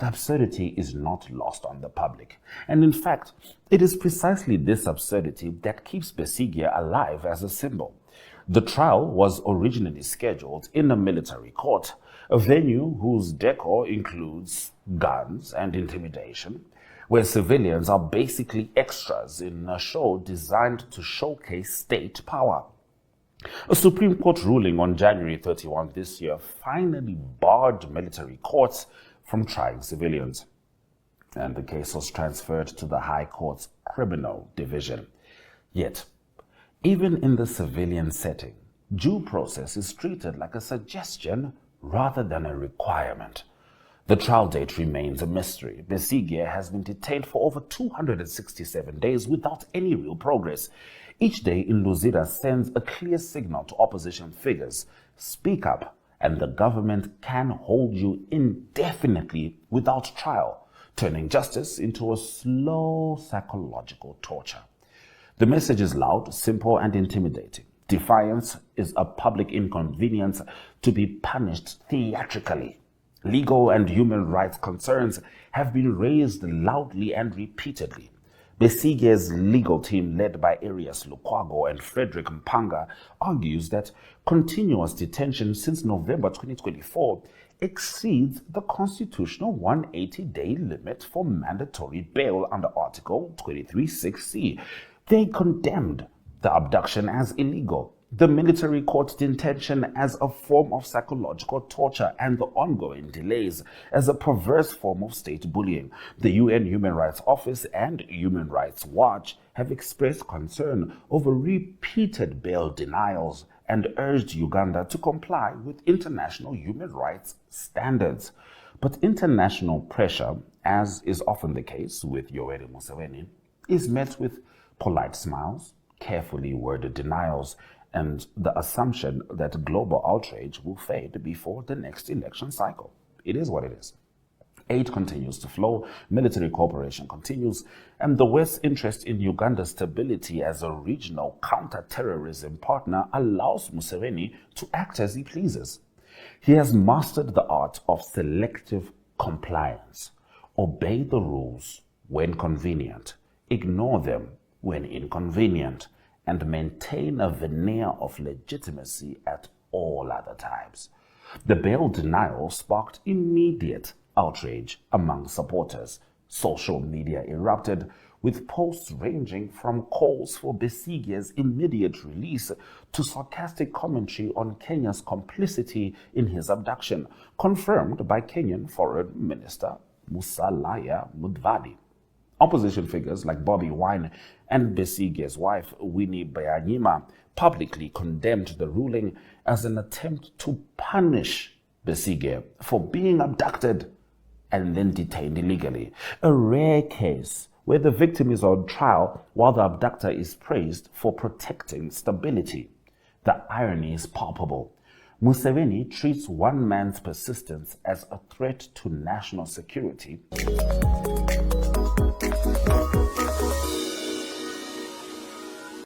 the absurdity is not lost on the public. And in fact, it is precisely this absurdity that keeps Besigye alive as a symbol. The trial was originally scheduled in a military court, a venue whose decor includes guns and intimidation, where civilians are basically extras in a show designed to showcase state power. A Supreme Court ruling on January 31 this year finally barred military courts from trying civilians, and the case was transferred to the High Court's Criminal Division. Yet, even in the civilian setting, due process is treated like a suggestion rather than a requirement. The trial date remains a mystery. Besigye has been detained for over 267 days without any real progress. Each day in Luzira sends a clear signal to opposition figures: speak up, and the government can hold you indefinitely without trial, turning justice into a slow psychological torture. The message is loud, simple, and intimidating. Defiance is a public inconvenience to be punished theatrically. Legal and human rights concerns have been raised loudly and repeatedly. Besigye's legal team, led by Arias Lukwago and Frederick Mpanga, argues that continuous detention since November 2024 exceeds the constitutional 180-day limit for mandatory bail under Article 23(6)(c). They condemned the abduction as illegal, the military court detention as a form of psychological torture, and the ongoing delays as a perverse form of state bullying. The UN Human Rights Office and Human Rights Watch have expressed concern over repeated bail denials and urged Uganda to comply with international human rights standards. But international pressure, as is often the case with Yoweri Museveni, is met with polite smiles, carefully worded denials, and the assumption that global outrage will fade before the next election cycle. It is what it is. Aid continues to flow, military cooperation continues, and the West's interest in Uganda's stability as a regional counter-terrorism partner allows Museveni to act as he pleases. He has mastered the art of selective compliance. Obey the rules when convenient, ignore them when inconvenient, and maintain a veneer of legitimacy at all other times. The bail denial sparked immediate outrage among supporters. Social media erupted, with posts ranging from calls for Besigye's immediate release to sarcastic commentary on Kenya's complicity in his abduction, confirmed by Kenyan Foreign Minister Moussa Mara. Opposition figures like Bobby Wine and Besigye's wife, Winnie Bayanyima, publicly condemned the ruling as an attempt to punish Besigye for being abducted and then detained illegally. A rare case where the victim is on trial while the abductor is praised for protecting stability. The irony is palpable. Museveni treats one man's persistence as a threat to national security,